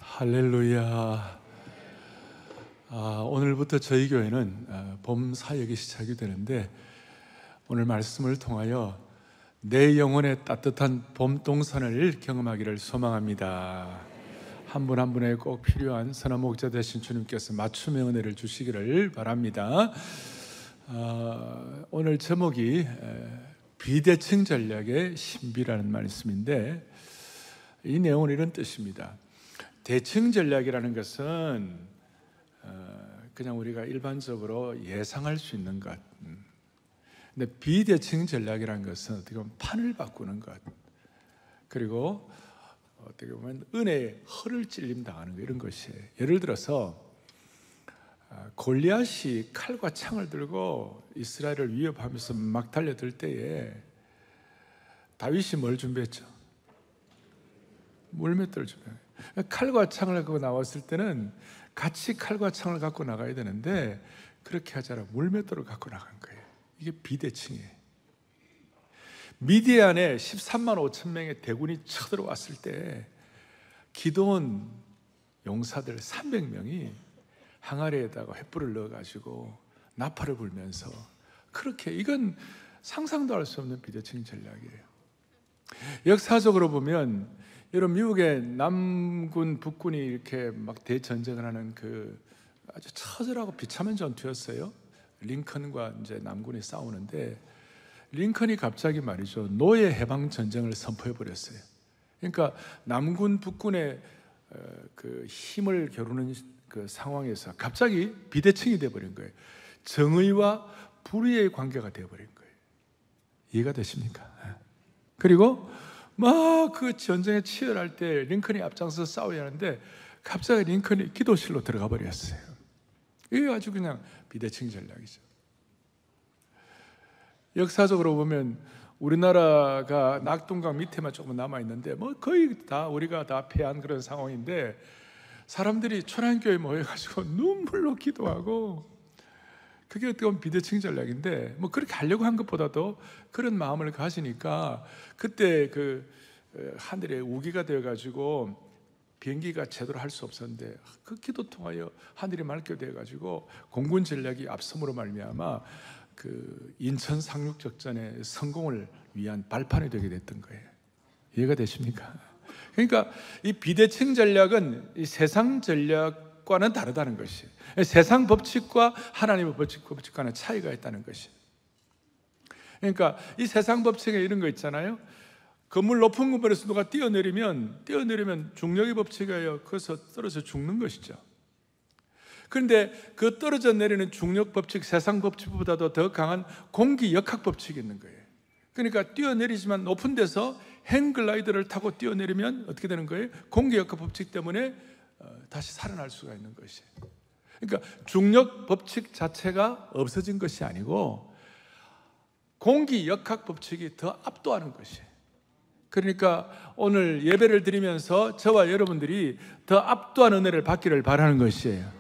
할렐루야. 오늘부터 저희 교회는 봄 사역이 시작이 되는데, 오늘 말씀을 통하여 내 영혼의 따뜻한 봄 동산을 경험하기를 소망합니다. 한 분 한 분에 꼭 필요한 선한 목자 되신 주님께서 맞춤의 은혜를 주시기를 바랍니다. 오늘 제목이 비대칭 전략의 신비라는 말씀인데, 이 내용은 이런 뜻입니다. 대칭 전략이라는 것은 그냥 우리가 일반적으로 예상할 수 있는 것. 근데 비대칭 전략이라는 것은 어떻게 보면 판을 바꾸는 것, 그리고 어떻게 보면 은혜의 허를 찔림 당하는 것, 이런 것이에요. 예를 들어서 골리앗이 칼과 창을 들고 이스라엘을 위협하면서 막 달려들 때에 다윗이 뭘 준비했죠? 물맷돌을 준비해요. 칼과 창을 갖고 나왔을 때는 같이 칼과 창을 갖고 나가야 되는데, 그렇게 하지 않아 물맷돌을 갖고 나간 거예요. 이게 비대칭이에요. 미디안에 13만 5천 명의 대군이 쳐들어왔을 때 기드온 용사들 300명이 항아리에다가 횃불을 넣어가지고 나팔을 불면서, 그렇게, 이건 상상도 할 수 없는 비대칭 전략이에요. 역사적으로 보면, 여러분, 미국의 남군 북군이 이렇게 막 대전쟁을 하는 그 아주 처절하고 비참한 전투였어요. 링컨과 이제 남군이 싸우는데, 링컨이 갑자기 말이죠, 노예 해방 전쟁을 선포해 버렸어요. 그러니까 남군 북군의 그 힘을 겨루는 그 상황에서 갑자기 비대칭이 돼 버린 거예요. 정의와 불의의 관계가 돼 버린 거예요. 이해가 되십니까? 그리고 막 그 전쟁에 치열할 때 링컨이 앞장서서 싸워야 하는데, 갑자기 링컨이 기도실로 들어가 버렸어요. 이게 아주 그냥 비대칭 전략이죠. 역사적으로 보면 우리나라가 낙동강 밑에만 조금 남아있는데, 뭐 거의 다 우리가 다 패한 그런 상황인데, 사람들이 천안교회에 모여가지고 눈물로 기도하고, 그게 어떻게 보면 비대칭 전략인데, 뭐 그렇게 하려고 한 것보다도 그런 마음을 가지니까, 그때 그 하늘에 우기가 되어가지고 비행기가 제대로 할 수 없었는데, 그 기도 통하여 하늘이 맑게 되어가지고 공군 전략이 앞섬으로 말미암아 그 인천 상륙작전의 성공을 위한 발판이 되게 됐던 거예요. 이해가 되십니까? 그러니까 이 비대칭 전략은 이 세상 전략과는 다르다는 것이에요. 세상 법칙과 하나님의 법칙과는 차이가 있다는 것이에요. 그러니까 이 세상 법칙에 이런 거 있잖아요. 건물 높은 건물에서 누가 뛰어내리면 중력의 법칙에 의해 거기서 떨어져 죽는 것이죠. 그런데 그 떨어져 내리는 중력 법칙, 세상 법칙보다도 더 강한 공기 역학 법칙이 있는 거예요. 그러니까 뛰어내리지만 높은 데서 행글라이더를 타고 뛰어내리면 어떻게 되는 거예요? 공기 역학 법칙 때문에 다시 살아날 수가 있는 것이에요. 그러니까 중력 법칙 자체가 없어진 것이 아니고 공기 역학 법칙이 더 압도하는 것이에요. 그러니까 오늘 예배를 드리면서 저와 여러분들이 더 압도한 은혜를 받기를 바라는 것이에요.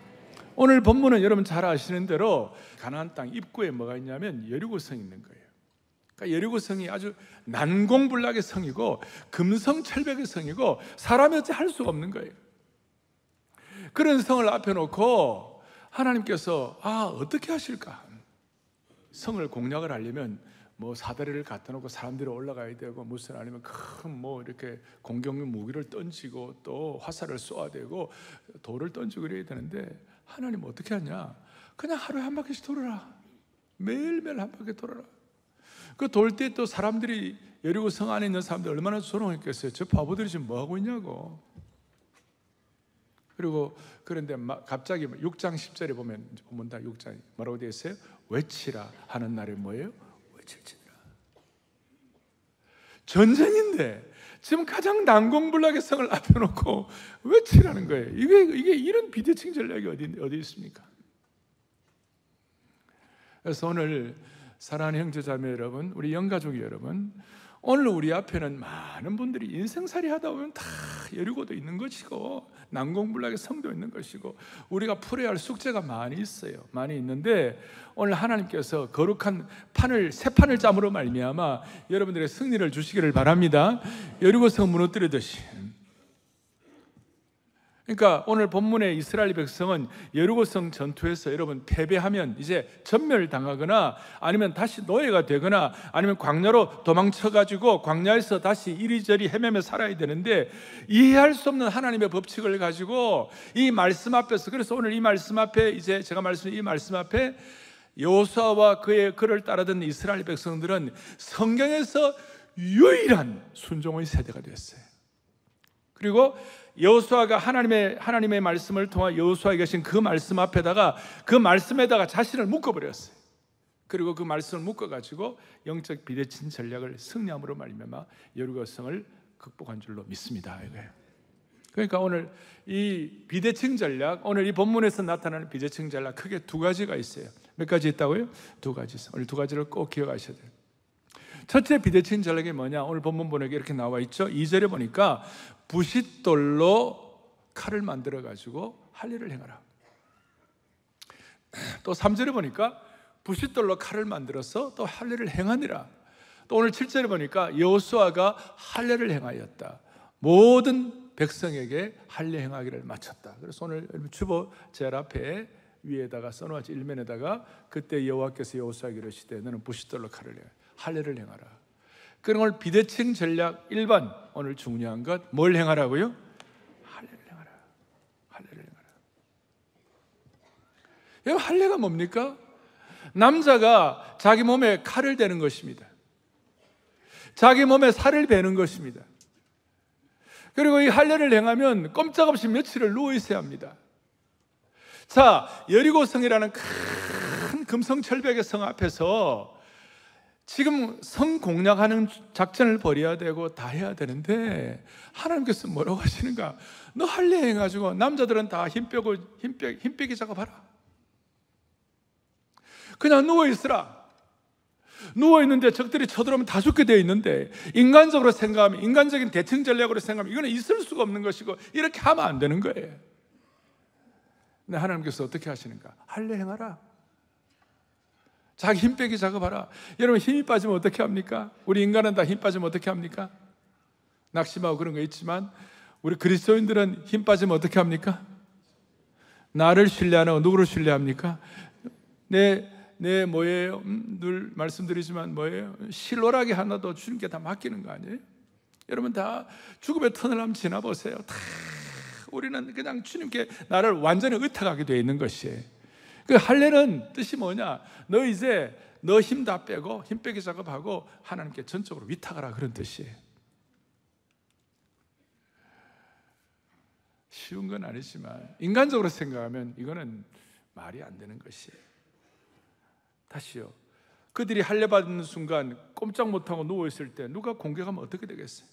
오늘 본문은 여러분 잘 아시는 대로 가나안 땅 입구에 뭐가 있냐면 여리고성이 있는 거예요. 그러니까 여리고성이 아주 난공불락의 성이고 금성철벽의 성이고 사람이 어찌 할 수가 없는 거예요. 그런 성을 앞에 놓고 하나님께서 어떻게 하실까? 성을 공략을 하려면 뭐 사다리를 갖다 놓고 사람들이 올라가야 되고, 무슨 아니면 큰 뭐 이렇게 공격용 무기를 던지고 또 화살을 쏘아야 되고 돌을 던지고 그래야 되는데, 하나님 어떻게 하냐? 그냥 하루에 한 바퀴씩 돌아라. 매일매일 한 바퀴 돌아라. 그 돌 때 또 사람들이, 여리고 성 안에 있는 사람들 얼마나 조롱했겠어요. 저 바보들이 지금 뭐 하고 있냐고. 그리고 그런데 갑자기 6장 10절에 보면 다 6장 뭐라고 되어 있어요? 외치라 하는 날에 뭐예요? 외칠지니라. 전쟁인데 지금 가장 난공불락의 성을 앞에 놓고 외치라는 거예요. 이게 이런 비대칭 전략이 어디 있습니까? 그래서 오늘 사랑하는 형제자매 여러분, 우리 영가족 여러분, 오늘 우리 앞에는 많은 분들이 인생살이 하다 보면 다 여리고도 있는 것이고 난공불락의 성도 있는 것이고 우리가 풀어야 할 숙제가 많이 있어요. 많이 있는데 오늘 하나님께서 거룩한 새 판을 짬으로 말미암아 여러분들의 승리를 주시기를 바랍니다. 여리고성 무너뜨리듯이. 그러니까 오늘 본문의 이스라엘 백성은 여리고성 전투에서 여러분 패배하면 이제 전멸당하거나 아니면 다시 노예가 되거나 아니면 광야로 도망쳐가지고 광야에서 다시 이리저리 헤매며 살아야 되는데, 이해할 수 없는 하나님의 법칙을 가지고 이 말씀 앞에서, 그래서 오늘 이 말씀 앞에, 이제 제가 말씀드린 이 말씀 앞에 여호수아와 그를 따르던 이스라엘 백성들은 성경에서 유일한 순종의 세대가 됐어요. 그리고 여호수아가 하나님의 말씀을 통해 여호수아에게 계신 그 말씀 앞에다가, 그 말씀에다가 자신을 묶어버렸어요. 그리고 그 말씀을 묶어가지고 영적 비대칭 전략을 승리함으로 말미암아 여리고성을 극복한 줄로 믿습니다. 이거예요. 그러니까 오늘 이 비대칭 전략, 오늘 이 본문에서 나타나는 비대칭 전략 크게 두 가지가 있어요. 몇 가지 있다고요? 두 가지 있어요. 오늘 두 가지를 꼭 기억하셔야 돼요. 첫째 비대칭 전략이 뭐냐? 오늘 본문 보니까 이렇게 나와 있죠. 2절에 보니까 부싯돌로 칼을 만들어 가지고 할례를 행하라. 또 3절에 보니까 부싯돌로 칼을 만들어서 또 할례를 행하니라. 또 오늘 7절에 보니까 여호수아가 할례를 행하였다. 모든 백성에게 할례 행하기를 마쳤다. 그래서 오늘 주보 제 앞에 위에다가 써놓았지, 일면에다가 그때 여호와께서 여호수아에게 이르시되 너는 부싯돌로 칼을 행하라. 할례를 행하라. 그럼 오늘 비대칭 전략 1번, 오늘 중요한 것 뭘 행하라고요? 할례를 행하라. 할례를 행하라. 여러분, 할례가 뭡니까? 남자가 자기 몸에 칼을 대는 것입니다. 자기 몸에 살을 베는 것입니다. 그리고 이 할례를 행하면 꼼짝없이 며칠을 누워 있어야 합니다. 자, 여리고성이라는 큰 금성철벽의 성 앞에서 지금 성 공략하는 작전을 벌여야 되고 다 해야 되는데, 하나님께서 뭐라고 하시는가? 너 할례 해가지고 남자들은 다 힘 빼기 작업하라. 그냥 누워 있으라. 누워 있는데 적들이 쳐들어오면 다 죽게 되어 있는데, 인간적으로 생각하면, 인간적인 대칭 전략으로 생각하면 이거는 있을 수가 없는 것이고 이렇게 하면 안 되는 거예요. 근데 하나님께서 어떻게 하시는가? 할례 행하라. 자기 힘 빼기 작업하라. 여러분, 힘이 빠지면 어떻게 합니까? 우리 인간은 다 힘 빠지면 어떻게 합니까? 낙심하고 그런 거 있지만 우리 그리스도인들은 힘 빠지면 어떻게 합니까? 나를 신뢰하는 누구를 신뢰합니까? 내 뭐예요? 늘 말씀드리지만 뭐예요? 실오라기 하나도 주님께 다 맡기는 거 아니에요? 여러분 다 죽음의 터널 한번 지나보세요. 다 우리는 그냥 주님께 나를 완전히 의탁하게 되어 있는 것이에요. 그 할례는 뜻이 뭐냐? 너 이제 너 힘 다 빼고 힘 빼기 작업하고 하나님께 전적으로 위탁하라, 그런 뜻이에요. 쉬운 건 아니지만 인간적으로 생각하면 이거는 말이 안 되는 것이에요. 다시요. 그들이 할례 받는 순간 꼼짝 못하고 누워있을 때 누가 공격하면 어떻게 되겠어요?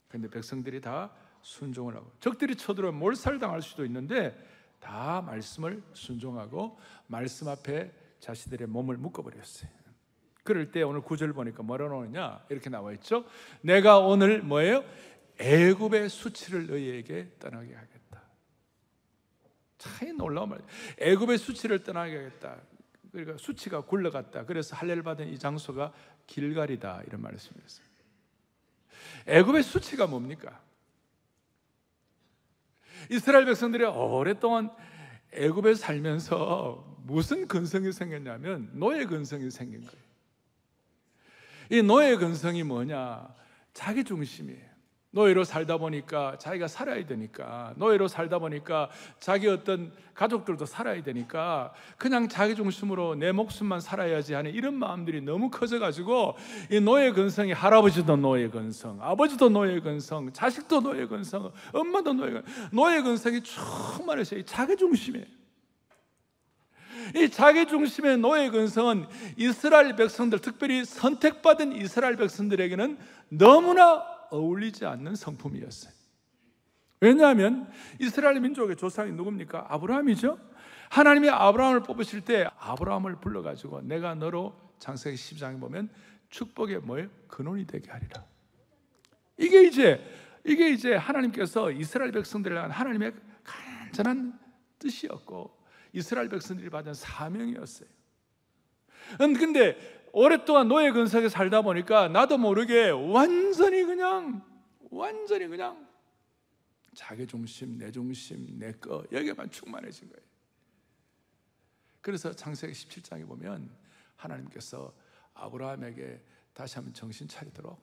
그런데 백성들이 다 순종을 하고, 적들이 쳐들어오면 몰살당할 수도 있는데 다 말씀을 순종하고 말씀 앞에 자신들의 몸을 묶어버렸어요. 그럴 때 오늘 9절 보니까 뭐라 나오느냐? 이렇게 나와 있죠. 내가 오늘 뭐예요? 애굽의 수치를 너희에게 떠나게 하겠다. 참 놀라운 말이에요. 애굽의 수치를 떠나게 하겠다. 그러니까 수치가 굴러갔다. 그래서 할례를 받은 이 장소가 길갈이다, 이런 말씀이었어요. 애굽의 수치가 뭡니까? 이스라엘 백성들이 오랫동안 애굽에 살면서 무슨 근성이 생겼냐면 노예 근성이 생긴 거예요. 이 노예 근성이 뭐냐? 자기 중심이에요. 노예로 살다 보니까 자기가 살아야 되니까, 노예로 살다 보니까 자기 어떤 가족들도 살아야 되니까 그냥 자기 중심으로 내 목숨만 살아야지 하는 이런 마음들이 너무 커져가지고 이 노예 근성이, 할아버지도 노예 근성, 아버지도 노예 근성, 자식도 노예 근성, 엄마도 노예 근성이 충만해서 이 자기 중심이에요. 이 자기 중심의 노예 근성은 이스라엘 백성들, 특별히 선택받은 이스라엘 백성들에게는 너무나 어울리지 않는 성품이었어요. 왜냐하면 이스라엘 민족의 조상이 누굽니까? 아브라함이죠. 하나님이 아브라함을 뽑으실 때 아브라함을 불러가지고 내가 너로, 창세기 12장에 보면 축복의 뭐예요? 근원이 되게 하리라. 이게 이제 하나님께서 이스라엘 백성들을 향한 하나님의 간절한 뜻이었고 이스라엘 백성들이 받은 사명이었어요. 근데 오랫동안 노예 근성에 살다 보니까 나도 모르게 완전히 그냥 자기 중심, 내 중심, 내 거 여기에만 충만해진 거예요. 그래서 창세기 17장에 보면 하나님께서 아브라함에게 다시 한번 정신 차리도록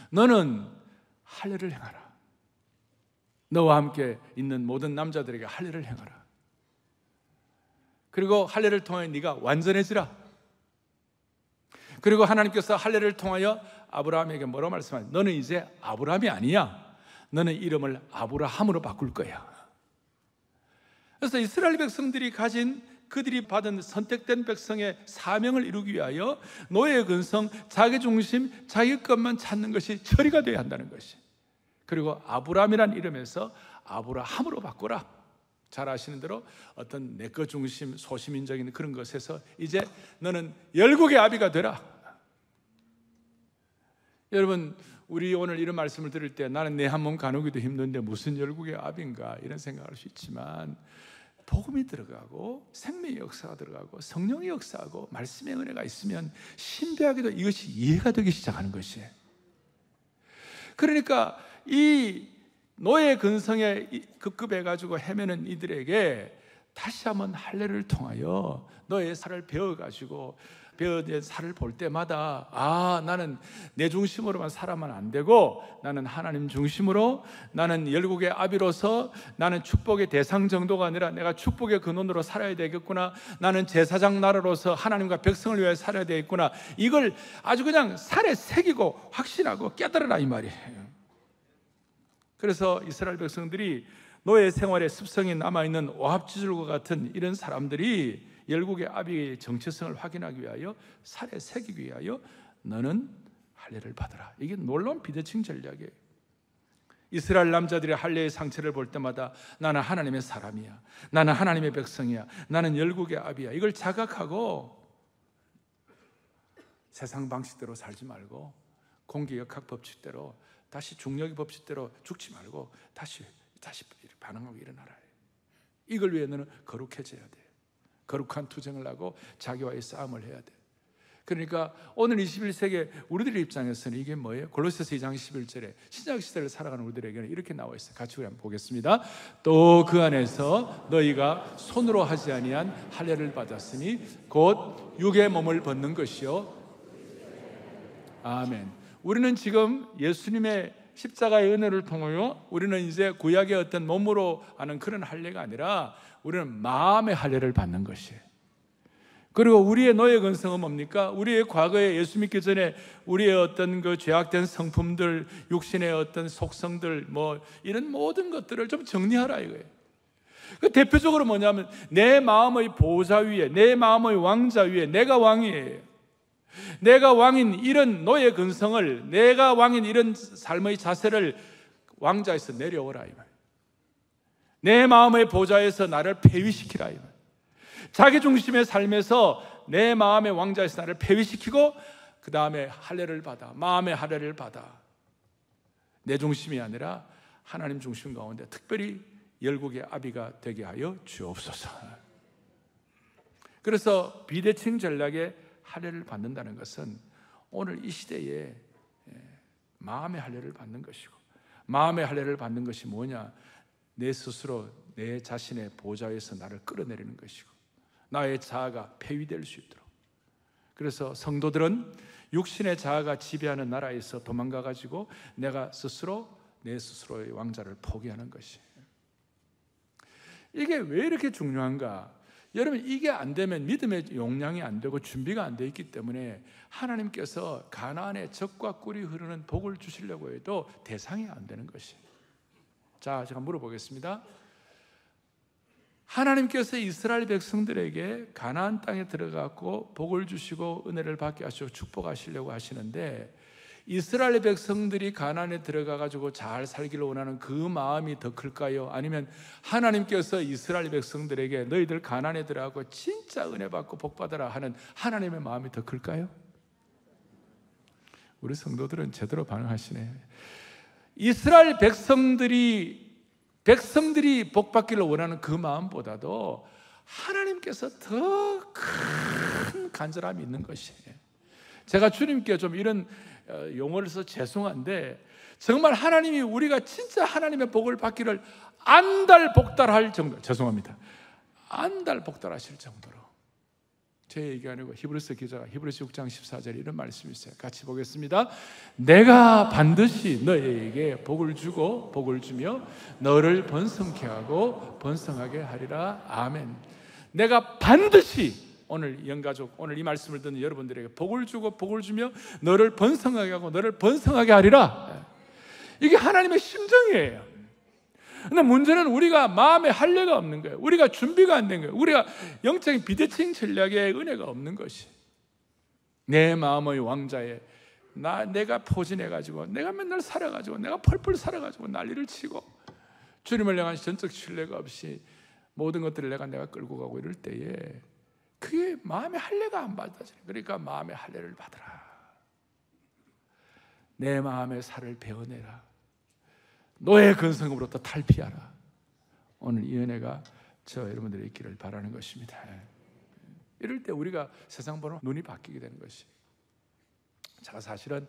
너는 할례를 행하라. 너와 함께 있는 모든 남자들에게 할례를 행하라. 그리고 할례를 통하여 네가 완전해지라. 그리고 하나님께서 할례를 통하여 아브라함에게 뭐라고 말씀하냐? 너는 이제 아브라함이 아니야. 너는 이름을 아브라함으로 바꿀 거야. 그래서 이스라엘 백성들이 가진 그들이 받은 선택된 백성의 사명을 이루기 위하여 노예의 근성, 자기 중심, 자기 것만 찾는 것이 처리가 되어야 한다는 것이. 그리고 아브라함이라는 이름에서 아브라함으로 바꾸라. 잘 아시는 대로 어떤 내 것 중심, 소시민적인 그런 것에서 이제 너는 열국의 아비가 되라. 여러분, 우리 오늘 이런 말씀을 들을 때 나는 내 한 몸 가누기도 힘든데 무슨 열국의 아비인가 이런 생각할 수 있지만, 복음이 들어가고 생명의 역사가 들어가고 성령의 역사하고 말씀의 은혜가 있으면 신비하게도 이것이 이해가 되기 시작하는 것이에요. 그러니까 이 노예 근성에 급급해가지고 헤매는 이들에게 다시 한번 할례를 통하여 너의 살을 배워가지고 배워진 살을 볼 때마다 나는 내 중심으로만 살아만 안 되고 나는 하나님 중심으로, 나는 열국의 아비로서 나는 축복의 대상 정도가 아니라 내가 축복의 근원으로 살아야 되겠구나. 나는 제사장 나라로서 하나님과 백성을 위해 살아야 되겠구나. 이걸 아주 그냥 살에 새기고 확신하고 깨달으라 이 말이에요. 그래서 이스라엘 백성들이 노예 생활의 습성이 남아있는 오합지졸과 같은 이런 사람들이 열국의 아비의 정체성을 확인하기 위하여 살에 새기기 위하여 너는 할례를 받으라. 이게 놀라운 비대칭 전략이에요. 이스라엘 남자들의 할례의 상처를 볼 때마다 나는 하나님의 사람이야, 나는 하나님의 백성이야, 나는 열국의 아비야, 이걸 자각하고 세상 방식대로 살지 말고 공기역학 법칙대로, 다시 중력의 법칙대로 죽지 말고 다시 반응하고 일어나라. 이걸 위해 너는 거룩해져야 돼. 거룩한 투쟁을 하고 자기와의 싸움을 해야 돼. 그러니까 오늘 21세기 우리들의 입장에서는 이게 뭐예요? 골로새서 2장 11절에 신약 시대를 살아가는 우리들에게는 이렇게 나와 있어요. 같이 우리 한번 보겠습니다. 또 그 안에서 너희가 손으로 하지 아니한 할례를 받았으니 곧 육의 몸을 벗는 것이요. 아멘. 우리는 지금 예수님의 십자가의 은혜를 통하여 우리는 이제 구약의 어떤 몸으로 하는 그런 할례가 아니라 우리는 마음의 할례를 받는 것이에요. 그리고 우리의 노예 근성은 뭡니까? 우리의 과거에 예수 믿기 전에 우리의 어떤 그 죄악된 성품들, 육신의 어떤 속성들, 이런 모든 것들을 좀 정리하라 이거예요. 그 대표적으로 뭐냐면 내 마음의 보좌 위에, 내 마음의 왕자 위에 내가 왕이에요. 내가 왕인 이런 노예 근성을, 내가 왕인 이런 삶의 자세를 왕자에서 내려오라 이 말. 내 마음의 보좌에서 나를 폐위시키라 이 말. 자기 중심의 삶에서 내 마음의 왕자에서 나를 폐위시키고 그 다음에 할례를 받아, 마음의 할례를 받아. 내 중심이 아니라 하나님 중심 가운데 특별히 열국의 아비가 되게 하여 주옵소서. 그래서 비대칭 전략의 할례를 받는다는 것은 오늘 이 시대에 마음의 할례를 받는 것이고, 마음의 할례를 받는 것이 뭐냐? 내 스스로 내 자신의 보좌에서 나를 끌어내리는 것이고 나의 자아가 폐위될 수 있도록. 그래서 성도들은 육신의 자아가 지배하는 나라에서 도망가가지고 내가 스스로 내 스스로의 왕자를 포기하는 것이에요. 이게 왜 이렇게 중요한가? 여러분, 이게 안 되면 믿음의 용량이 안 되고 준비가 안 돼 있기 때문에 하나님께서 가나안에 젖과 꿀이 흐르는 복을 주시려고 해도 대상이 안 되는 것이에요. 자, 제가 물어보겠습니다. 하나님께서 이스라엘 백성들에게 가나안 땅에 들어가고 복을 주시고 은혜를 받게 하시고 축복하시려고 하시는데, 이스라엘 백성들이 가나안에 들어가가지고 잘 살기를 원하는 그 마음이 더 클까요? 아니면 하나님께서 이스라엘 백성들에게 너희들 가나안에 들어가고 진짜 은혜 받고 복 받아라 하는 하나님의 마음이 더 클까요? 우리 성도들은 제대로 반응하시네. 이스라엘 백성들이 복 받기를 원하는 그 마음보다도 하나님께서 더 큰 간절함이 있는 것이에요. 제가 주님께 좀 이런 용어를 써서 죄송한데, 정말 하나님이 우리가 진짜 하나님의 복을 받기를 안달복달할 정도, 죄송합니다, 안달복달하실 정도로. 제 얘기 아니고 히브리서 기자가 히브리서 6장 14절에 이런 말씀이 있어요. 같이 보겠습니다. 내가 반드시 너에게 복을 주고 복을 주며 너를 번성케 하고 번성하게 하리라. 아멘. 내가 반드시, 오늘 영가족, 오늘 이 말씀을 듣는 여러분들에게 복을 주고 복을 주며 너를 번성하게 하고 너를 번성하게 하리라. 이게 하나님의 심정이에요. 근데 문제는 우리가 마음에 할례가 없는 거예요. 우리가 준비가 안 된 거예요. 우리가 영적인 비대칭 전략에 은혜가 없는 것이, 내 마음의 왕자에 내가 포진해가지고 내가 맨날 살아가지고 내가 펄펄 살아가지고 난리를 치고 주님을 향한 전적 신뢰가 없이 모든 것들을 내가 끌고 가고 이럴 때에 그게 마음의 할례가 안 받아져요. 그러니까 마음의 할례를 받으라. 내 마음의 살을 베어내라. 노예 근성으로부터 탈피하라. 오늘 이 은혜가 저 여러분들이 있기를 바라는 것입니다. 이럴 때 우리가 세상 보는 눈이 바뀌게 되는 것이. 제가 사실은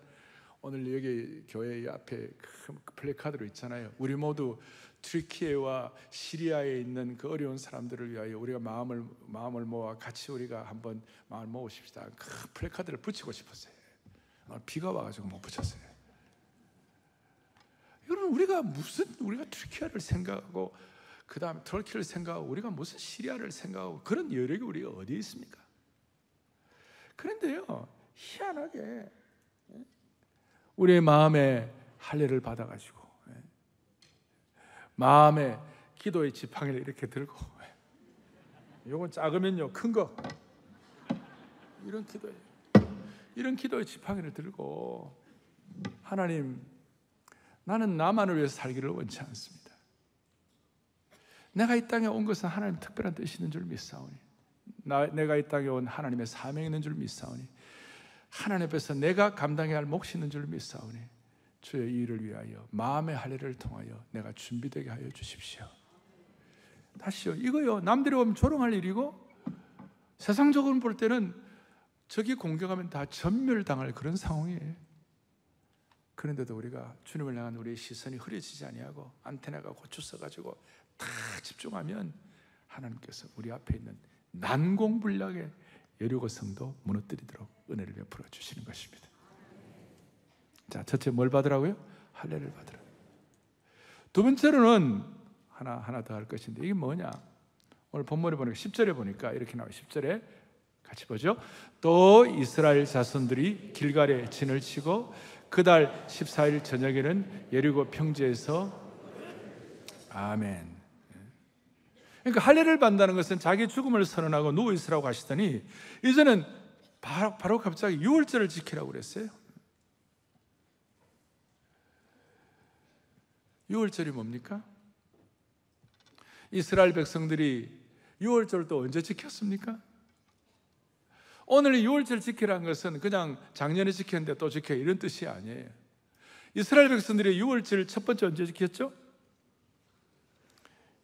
오늘 여기 교회 앞에 큰 플래카드로 있잖아요. 우리 모두 튀르키예와 시리아에 있는 그 어려운 사람들을 위하여 우리가 마음을 모아 같이 우리가 한번 마음을 모으십시다. 큰 플래카드를 붙이고 싶었어요. 비가 와가지고 못 붙였어요. 여러분, 우리가 튀르키예를 생각하고 그 다음에 터키를 생각하고 우리가 무슨 시리아를 생각하고 그런 여력이 우리가 어디에 있습니까? 그런데요, 희한하게 우리의 마음에 할례를 받아가지고 마음에 기도의 지팡이를 이렇게 들고, 이건 작으면요 큰 거, 이런 기도의 지팡이를 들고, 하나님, 나는 나만을 위해서 살기를 원치 않습니다. 내가 이 땅에 온 것은 하나님 특별한 뜻이 있는 줄 믿사오니, 내가 이 땅에 온 하나님의 사명이 있는 줄 믿사오니, 하나님 앞에서 내가 감당해야 할 몫이 있는 줄 믿사오니, 주의 이 일을 위하여 마음의 할례를 통하여 내가 준비되게 하여 주십시오. 다시요, 이거요 남들이 보면 조롱할 일이고 세상적으로 볼 때는 저기 공격하면 다 전멸당할 그런 상황이에요. 그런데도 우리가 주님을 향한 우리의 시선이 흐려지지 아니하고 안테나가 고쳐 써가지고 다 집중하면 하나님께서 우리 앞에 있는 난공불락의 여리고 성도 무너뜨리도록 은혜를 베풀어 주시는 것입니다. 자, 첫째 뭘 받으라고요? 할례를 받으라. 두 번째로는 하나 더 할 것인데, 이게 뭐냐? 오늘 본문에 보니까 10절에 보니까 이렇게 나와요. 10절에 같이 보죠. 또 이스라엘 자손들이 길갈에 진을 치고 그달 14일 저녁에는 여리고 평지에서, 아멘. 그러니까 할례를 받는다는 것은 자기 죽음을 선언하고 누워 있으라고 하시더니 이제는 바로 갑자기 유월절을 지키라고 그랬어요. 유월절이 뭡니까? 이스라엘 백성들이 유월절을 또 언제 지켰습니까? 오늘 유월절 지키라는 것은 그냥 작년에 지켰는데 또 지켜 이런 뜻이 아니에요. 이스라엘 백성들이 유월절 첫 번째 언제 지켰죠?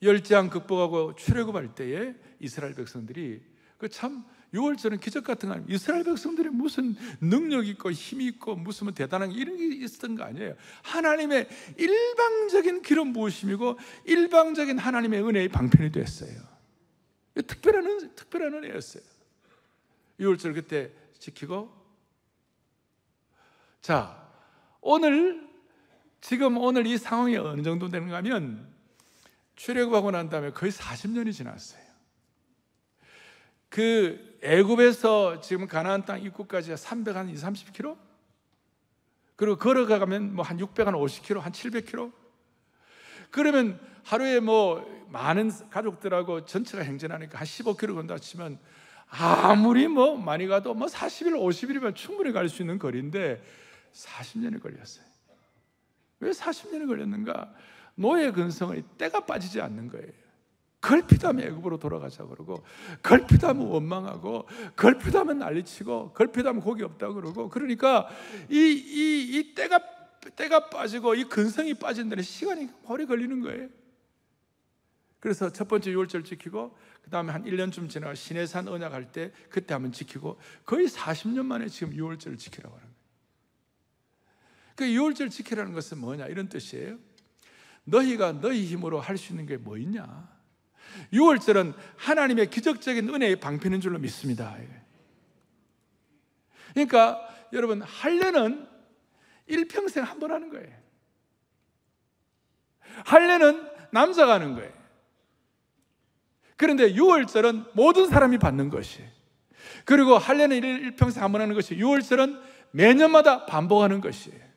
열재앙 극복하고 출애굽할 때에 이스라엘 백성들이 참 유월절은 기적 같은 거 아니에요. 이스라엘 백성들이 무슨 능력 있고 힘이 있고 무슨 대단한 이런 게 있었던 거 아니에요. 하나님의 일방적인 기름 부으심이고 일방적인 하나님의 은혜의 방편이 됐어요. 특별한 은혜였어요. 유월절 그때 지키고, 자, 오늘 이 상황이 어느 정도 되는가 하면 출애굽하고 난 다음에 거의 40년이 지났어요. 그 애굽에서 지금 가나안 땅 입구까지 330km? 그리고 걸어가면 뭐 한 650km, 한 700km? 그러면 하루에 뭐 많은 가족들하고 전체가 행진하니까 한 15km 건다 치면 아무리 뭐 많이 가도 뭐 40일, 50일이면 충분히 갈 수 있는 거리인데 40년이 걸렸어요. 왜 40년이 걸렸는가? 노예 근성의 때가 빠지지 않는 거예요. 걸핏하면 애굽으로 돌아가자 그러고, 걸핏하면 원망하고, 걸핏하면 난리치고, 걸핏하면 고기 없다 그러고, 그러니까 이 때가 빠지고 이 근성이 빠진 데는 시간이 오래 걸리는 거예요. 그래서 첫 번째 유월절 지키고 그 다음에 한 1년쯤 지나가 시내산 언약할 때 그때 한번 지키고 거의 40년 만에 지금 유월절을 지키라고 하는 거예요. 그 유월절 지키라는 것은 뭐냐 이런 뜻이에요. 너희가 너희 힘으로 할 수 있는 게 뭐 있냐. 유월절은 하나님의 기적적인 은혜의 방편인 줄로 믿습니다. 그러니까 여러분, 할례는 일평생 한 번 하는 거예요. 할례는 남자가 하는 거예요. 그런데 유월절은 모든 사람이 받는 것이에요. 그리고 할례는 일평생 한 번 하는 것이, 유월절은 매년마다 반복하는 것이에요.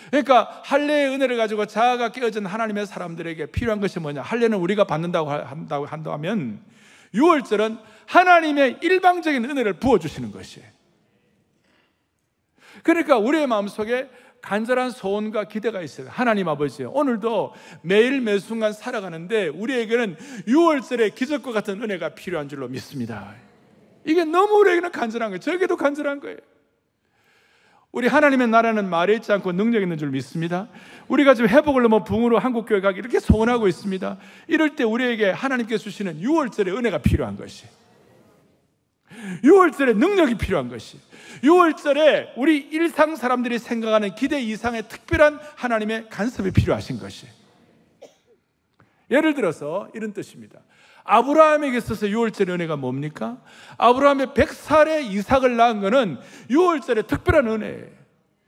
그러니까 할례의 은혜를 가지고 자아가 깨어진 하나님의 사람들에게 필요한 것이 뭐냐? 할례는 우리가 받는다고 한다면 유월절은 하나님의 일방적인 은혜를 부어주시는 것이에요. 그러니까 우리의 마음속에 간절한 소원과 기대가 있어요. 하나님 아버지, 오늘도 매일 매순간 살아가는데 우리에게는 유월절의 기적과 같은 은혜가 필요한 줄로 믿습니다. 이게 너무 우리에게는 간절한 거예요. 저에게도 간절한 거예요. 우리 하나님의 나라는 말에 있지 않고 능력 있는 줄 믿습니다. 우리가 지금 회복을 넘어 붕으로 한국교회 가기 이렇게 소원하고 있습니다. 이럴 때 우리에게 하나님께서 주시는 유월절의 은혜가 필요한 것이, 유월절의 능력이 필요한 것이, 유월절에 우리 일상 사람들이 생각하는 기대 이상의 특별한 하나님의 간섭이 필요하신 것이. 예를 들어서 이런 뜻입니다. 아브라함에게 있어서 유월절의 은혜가 뭡니까? 아브라함의 100살에 이삭을 낳은 것은 유월절의 특별한 은혜예요.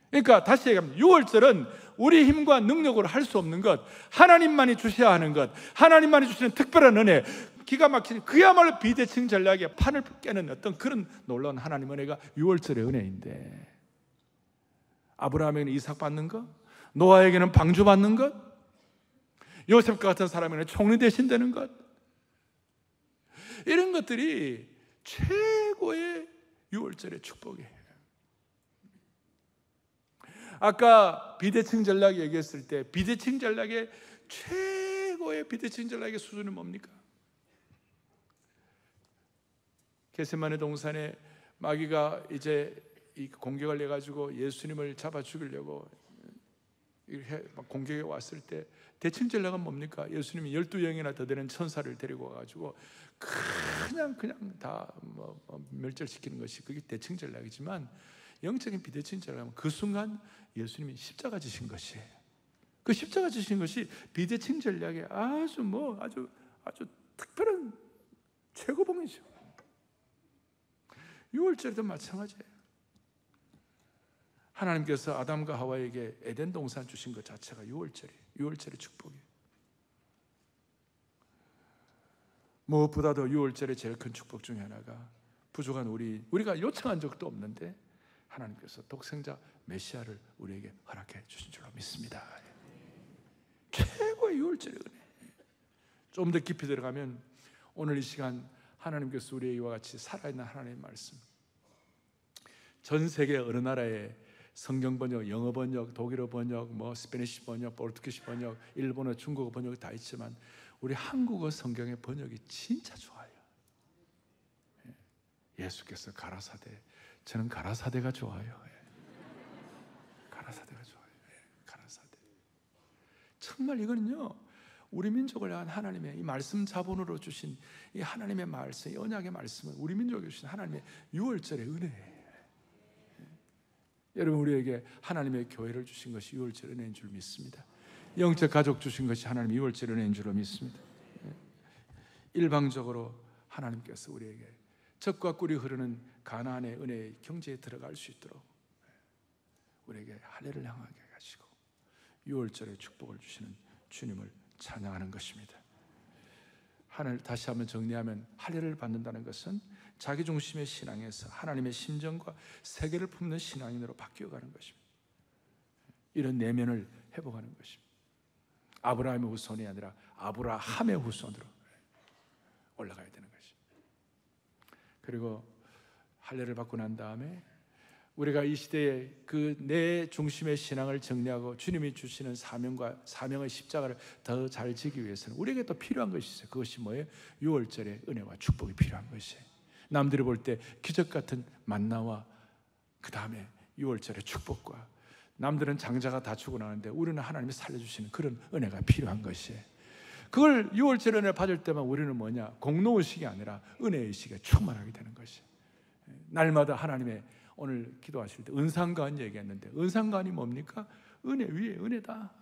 그러니까 다시 얘기하면 유월절은 우리 힘과 능력으로 할 수 없는 것, 하나님만이 주셔야 하는 것, 하나님만이 주시는 특별한 은혜, 기가 막힌 그야말로 비대칭 전략의 판을 깨는 어떤 그런 놀라운 하나님 은혜가 유월절의 은혜인데, 아브라함에게는 이삭 받는 것, 노아에게는 방주 받는 것, 요셉과 같은 사람에게는 총리 대신 되는 것, 이런 것들이 최고의 유월절의 축복이에요. 아까 비대칭 전략 얘기했을 때 비대칭 전략의 최고의 비대칭 전략의 수준은 뭡니까? 겟세마네 동산에 마귀가 이제 공격을 해가지고 예수님을 잡아 죽이려고 공격해 왔을 때 대칭 전략은 뭡니까? 예수님이 12영이나 더 되는 천사를 데리고 와가지고 그냥 다 멸절시키는 것이 그게 대칭 전략이지만, 영적인 비대칭 전략은 그 순간 예수님이 십자가 지신 것이에요. 그 십자가 지신 것이 비대칭 전략의 아주 특별한 최고봉이죠. 유월절도 마찬가지예요. 하나님께서 아담과 하와에게 에덴 동산 주신 것 자체가 유월절이에요. 유월절의 축복이에요. 무엇보다도 유월절의 제일 큰 축복 중에 하나가, 부족한 우리가 요청한 적도 없는데 하나님께서 독생자 메시아를 우리에게 허락해 주신 줄로 믿습니다. 최고의 유월절의 은혜. 좀 더 깊이 들어가면 오늘 이 시간 하나님께서 우리의 이와 같이 살아있는 하나님의 말씀, 전 세계 어느 나라에 성경 번역, 영어 번역, 독일어 번역, 스페니시 번역, 포르투기시 번역, 일본어, 중국어 번역이 다 있지만 우리 한국어 성경의 번역이 진짜 좋아요. 예수께서 가라사대, 저는 가라사대가 좋아요. 가라사대가 좋아요. 가라사대. 정말 이거는요, 우리 민족을 향한 하나님의 이 말씀 자본으로 주신 이 하나님의 말씀, 이 언약의 말씀은 우리 민족에 주신 하나님의 유월절의 은혜예요. 여러분, 우리에게 하나님의 교회를 주신 것이 유월절 은혜인 줄 믿습니다. 영적 가족 주신 것이 하나님의 유월절 은혜인 줄로 믿습니다. 일방적으로 하나님께서 우리에게 젖과 꿀이 흐르는 가나안의 은혜의 경제에 들어갈 수 있도록 우리에게 할례를 향하게 하시고 유월절의 축복을 주시는 주님을 찬양하는 것입니다. 다시 한번 정리하면, 할례를 받는다는 것은 자기중심의 신앙에서 하나님의 심정과 세계를 품는 신앙인으로 바뀌어가는 것입니다. 이런 내면을 회복하는 것입니다. 아브라함의 후손이 아니라 아브라함의 후손으로 올라가야 되는 것입니다. 그리고 할례를 받고 난 다음에 우리가 이 시대에 그 내 중심의 신앙을 정리하고 주님이 주시는 사명의 십자가를 더 잘 지기 위해서는 우리에게 또 필요한 것이 있어요. 그것이 뭐예요? 유월절의 은혜와 축복이 필요한 것이에요. 남들이 볼 때 기적 같은 만나와 그 다음에 유월절의 축복과, 남들은 장자가 다 죽어나는데 우리는 하나님이 살려주시는 그런 은혜가 필요한 것이에요. 그걸 유월절 은혜를 받을 때만 우리는 뭐냐? 공로의식이 아니라 은혜의식에 충만하게 되는 것이에요. 날마다 하나님의 오늘 기도하실 때 은상관 얘기했는데, 은상관이 뭡니까? 은혜 위에 은혜다.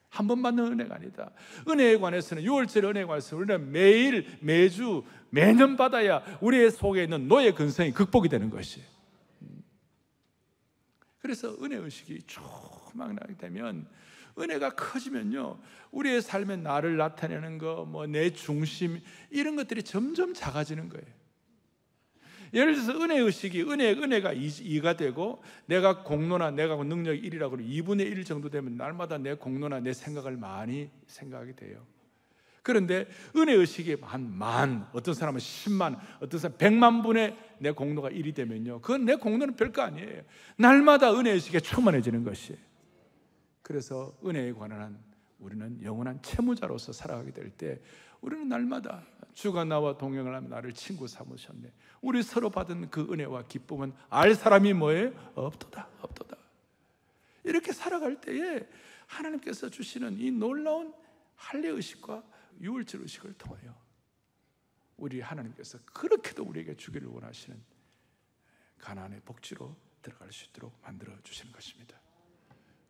한 번 받는 은혜가 아니다. 은혜에 관해서는, 6월절 은혜에 관해서는 우리는 매일, 매주, 매년 받아야 우리의 속에 있는 노예 근성이 극복이 되는 것이에요. 그래서 은혜의식이 충만하게 되면, 은혜가 커지면요, 우리의 삶에 나를 나타내는 거, 내 중심, 이런 것들이 점점 작아지는 거예요. 예를 들어서 은혜의식이, 은혜가 2가 되고, 내가 공로나 내가 능력이 1이라고 그러면 2분의 1 정도 되면 날마다 내 공로나 내 생각을 많이 생각하게 돼요. 그런데 은혜의식이 한 어떤 사람은 10만, 어떤 사람은 100만 분의 내 공로가 1이 되면요, 그건 내 공로는 별거 아니에요. 날마다 은혜의식에 충만해지는 것이에요. 그래서 은혜에 관한 우리는 영원한 채무자로서 살아가게 될 때, 우리는 날마다 주가 나와 동행을 하며 나를 친구 삼으셨네, 우리 서로 받은 그 은혜와 기쁨은 알 사람이 뭐예요? 없도다. 이렇게 살아갈 때에 하나님께서 주시는 이 놀라운 할례의식과 유월절 의식을 통하여 우리 하나님께서 그렇게도 우리에게 주기를 원하시는 가나안의 복지로 들어갈 수 있도록 만들어 주시는 것입니다.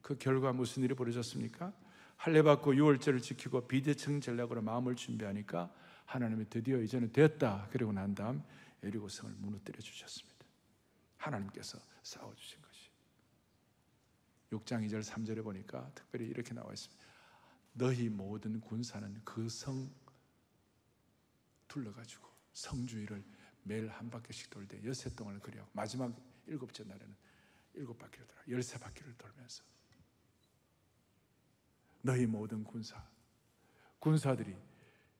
그 결과 무슨 일이 벌어졌습니까? 할례받고 유월절을 지키고 비대청 전략으로 마음을 준비하니까 하나님이 드디어 이제는 됐다, 그리고 난 다음 여리고성을 무너뜨려 주셨습니다. 하나님께서 싸워주신 것이. 6장 2절 3절에 보니까 특별히 이렇게 나와 있습니다. 너희 모든 군사는 그 성 둘러가지고 성주위를 매일 한 바퀴씩 돌되 6동안을 그려 마지막 7째 날에는 7바퀴를 돌아 13바퀴를 돌면서, 너희 모든 군사들이,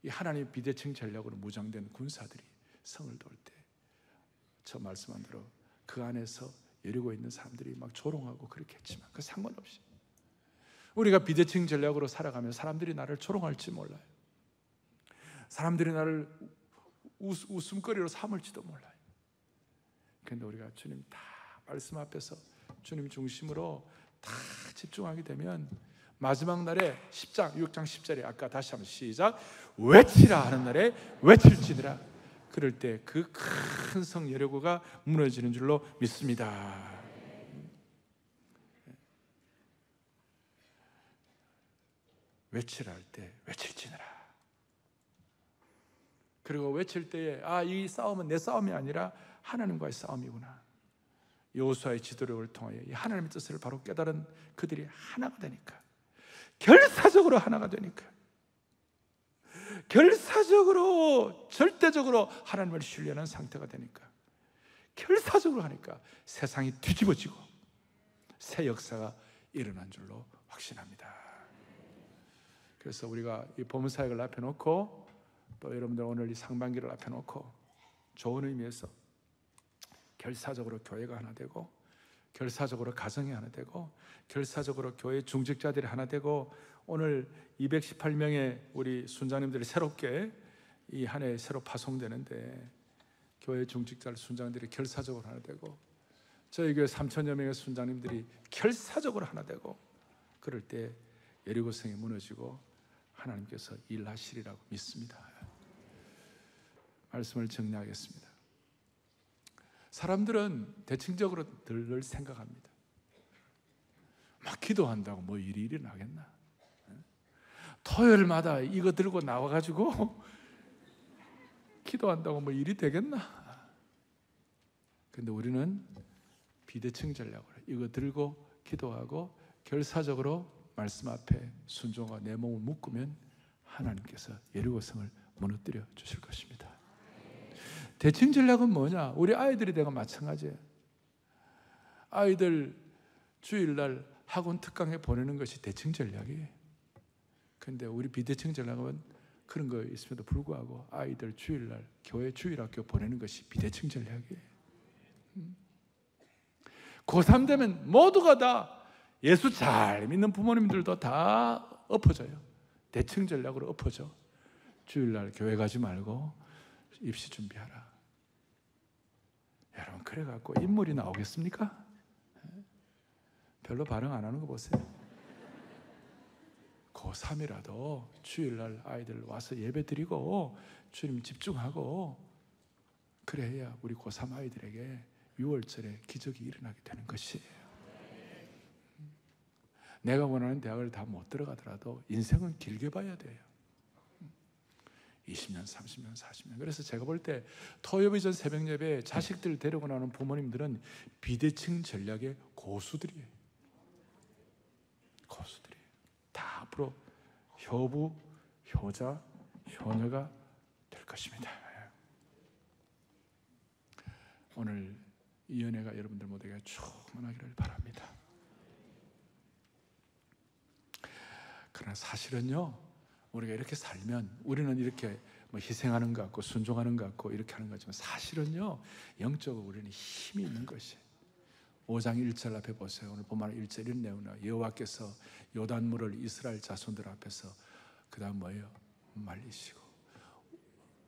이 하나님의 비대칭 전략으로 무장된 군사들이 성을 돌 때, 저 말씀한 대로 그 안에서 여리고에 있는 사람들이 막 조롱하고 그렇게 했지만 그 상관없이 우리가 비대칭 전략으로 살아가면 사람들이 나를 조롱할지 몰라요. 사람들이 나를 웃음거리로 삼을지도 몰라요. 그런데 우리가 주님 다 말씀 앞에서 주님 중심으로 다 집중하게 되면 마지막 날에 6장 10절에 아까 다시 한번 시작, 외치라 하는 날에 외칠지니라. 그럴 때 그 큰 성 여리고가 무너지는 줄로 믿습니다. 외치라 할 때 외칠지니라. 그리고 외칠 때에 이 싸움은 내 싸움이 아니라 하나님과의 싸움이구나. 여호수아의 지도력을 통하여 이 하나님의 뜻을 바로 깨달은 그들이 하나가 되니까, 결사적으로 하나가 되니까, 결사적으로 절대적으로 하나님을 신뢰하는 상태가 되니까, 결사적으로 하니까 세상이 뒤집어지고 새 역사가 일어난 줄로 확신합니다. 그래서 우리가 이 보문사역을 앞에 놓고, 또 여러분들 오늘 이 상반기를 앞에 놓고 좋은 의미에서 결사적으로 교회가 하나 되고, 결사적으로 가정이 하나 되고, 결사적으로 교회 중직자들이 하나 되고, 오늘 218명의 우리 순장님들이 새롭게 이 한 해 새로 파송되는데, 교회 중직자 순장들이 결사적으로 하나 되고, 저희 교회 3,000여 명의 순장님들이 결사적으로 하나 되고, 그럴 때 여리고성이 무너지고 하나님께서 일하시리라고 믿습니다. 말씀을 정리하겠습니다. 사람들은 대칭적으로 늘 생각합니다. 막 기도한다고 뭐 일이 일어나겠나? 토요일마다 이거 들고 나와가지고 기도한다고 뭐 일이 되겠나? 근데 우리는 비대칭 전략으로 이거 들고 기도하고 결사적으로 말씀 앞에 순종과 내 몸을 묶으면 하나님께서 여리고성을 무너뜨려 주실 것입니다. 대칭 전략은 뭐냐? 우리 아이들이 되고 마찬가지예요. 아이들 주일날 학원 특강에 보내는 것이 대칭 전략이에요. 그런데 우리 비대칭 전략은 그런 거 있음에도 불구하고 아이들 주일날 교회 주일학교 보내는 것이 비대칭 전략이에요. 고3 되면 모두가 다, 예수 잘 믿는 부모님들도 다 엎어져요. 대칭 전략으로 엎어져. 주일날 교회 가지 말고 입시 준비하라. 여러분, 그래갖고 인물이 나오겠습니까? 별로 반응 안 하는 거 보세요. 고3이라도 주일날 아이들 와서 예배 드리고 주님 집중하고, 그래야 우리 고3 아이들에게 6월절에 기적이 일어나게 되는 것이에요. 내가 원하는 대학을 다 못 들어가더라도 인생은 길게 봐야 돼요. 20년, 30년, 40년. 그래서 제가 볼 때 토요비전 새벽 예배에 자식들 데리고 나오는 부모님들은 비대칭 전략의 고수들이에요. 고수들이에요. 다 앞으로 효부, 효자, 효녀가 될 것입니다. 오늘 이 은혜가 여러분들 모두에게 충만하기를 바랍니다. 그러나 사실은요, 우리가 이렇게 살면 우리는 이렇게 희생하는 것 같고 순종하는 것 같고 이렇게 하는 거지만, 사실은요 영적으로 우리는 힘이 있는 것이에요. 5장 1절 앞에 보세요. 오늘 본문 1절 이런 내용이에요. 여호와께서 요단물을 이스라엘 자손들 앞에서 그 다음 뭐예요? 말리시고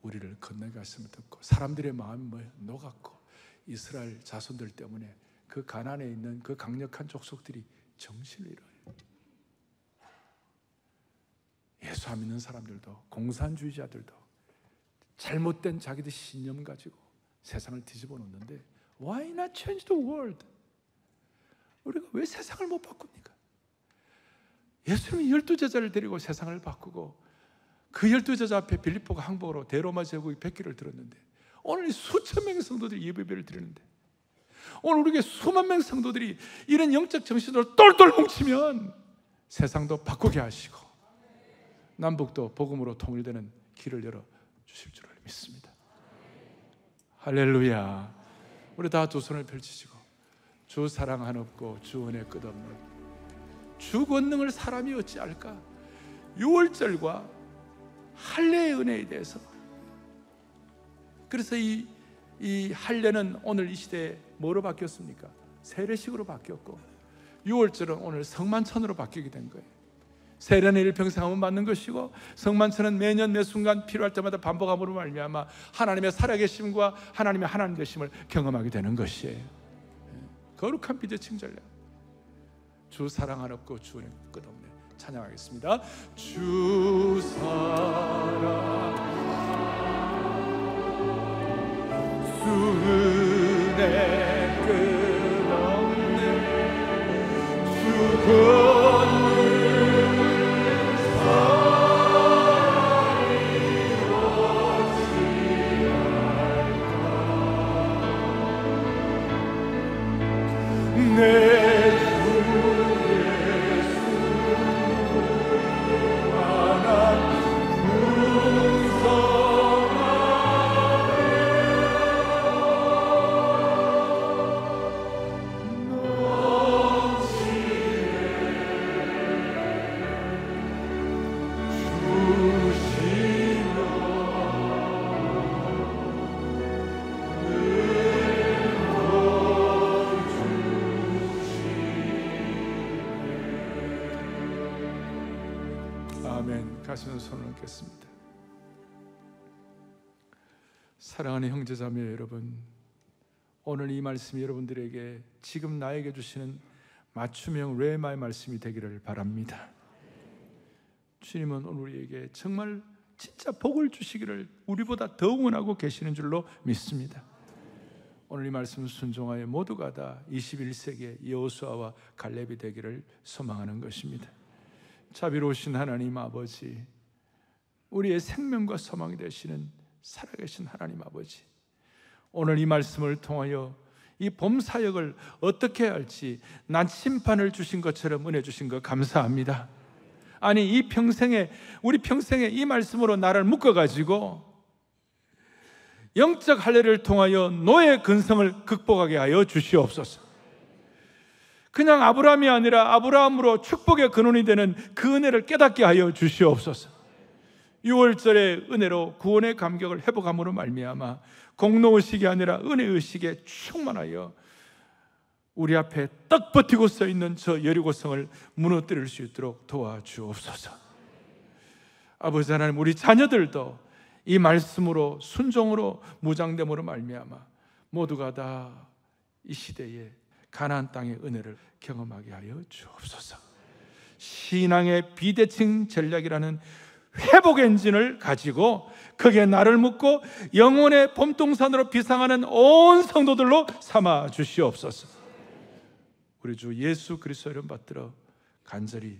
우리를 건너게 하심을 듣고 사람들의 마음이 뭐예요? 녹았고 이스라엘 자손들 때문에 그 가나안에 있는 그 강력한 족속들이 정신을 잃어요. 예수 안 믿는 사람들도, 공산주의자들도 잘못된 자기들 신념 가지고 세상을 뒤집어 놓는데, Why not change the world? 우리가 왜 세상을 못 바꿉니까? 예수님이 12제자를 데리고 세상을 바꾸고 그 12제자 앞에 빌립보가 항복으로 대로마 제국이 100기를 들었는데, 오늘 수천 명의 성도들이 예배를 드리는데, 오늘 우리에게 수만 명의 성도들이 이런 영적 정신으로 똘똘 뭉치면 세상도 바꾸게 하시고 남북도 복음으로 통일되는 길을 열어주실 줄을 믿습니다. 할렐루야. 우리 다 두 손을 펼치시고, 주 사랑 한없고 주 은혜 끝없는 주 권능을 사람이 어찌할까? 6월절과 할례의 은혜에 대해서, 그래서 이 할례는 오늘 이 시대에 뭐로 바뀌었습니까? 세례식으로 바뀌었고, 6월절은 오늘 성만찬으로 바뀌게 된 거예요. 세례는 일평생 한번 받는 것이고, 성만찬은 매년 매 순간 필요할 때마다 반복함으로 말미암아 하나님의 살아계심과 하나님의 하나님 되심을 경험하게 되는 것이에요. 거룩한 비대칭 전략. 주 사랑 한없고 주 은혜 끝없네. 찬양하겠습니다. 주 사랑 주 은혜 끝없네. 주 권능 가슴에 손을 얹겠습니다. 사랑하는 형제자매 여러분, 오늘 이 말씀이 여러분들에게 지금 나에게 주시는 맞춤형 레마의 말씀이 되기를 바랍니다. 주님은 오늘 우리에게 정말 진짜 복을 주시기를 우리보다 더 원하고 계시는 줄로 믿습니다. 오늘 이 말씀 순종하여 모두가 다 21세기의 여호수아와 갈렙이 되기를 소망하는 것입니다. 자비로우신 하나님 아버지, 우리의 생명과 소망이 되시는 살아계신 하나님 아버지, 오늘 이 말씀을 통하여 이 봄 사역을 어떻게 할지 난심판을 주신 것처럼 은혜 주신 것 감사합니다. 아니, 이 평생에, 우리 평생에 이 말씀으로 나를 묶어가지고 영적 할례를 통하여 노예 근성을 극복하게 하여 주시옵소서. 그냥 아브라함이 아니라 아브라함으로 축복의 근원이 되는 그 은혜를 깨닫게 하여 주시옵소서. 6월절의 은혜로 구원의 감격을 회복함으로 말미암아 공로의식이 아니라 은혜의식에 충만하여 우리 앞에 딱 버티고 서 있는 저 여리고성을 무너뜨릴 수 있도록 도와주옵소서. 아버지 하나님, 우리 자녀들도 이 말씀으로 순종으로 무장됨으로 말미암아 모두가 다 이 시대에 가나안 땅의 은혜를 경험하게 하여 주옵소서. 신앙의 비대칭 전략이라는 회복 엔진을 가지고 그게 나를 묶고 영혼의 봄동산으로 비상하는 온 성도들로 삼아 주시옵소서. 우리 주 예수 그리스도 이름 받들어 간절히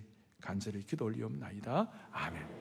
기도 올리옵나이다. 아멘.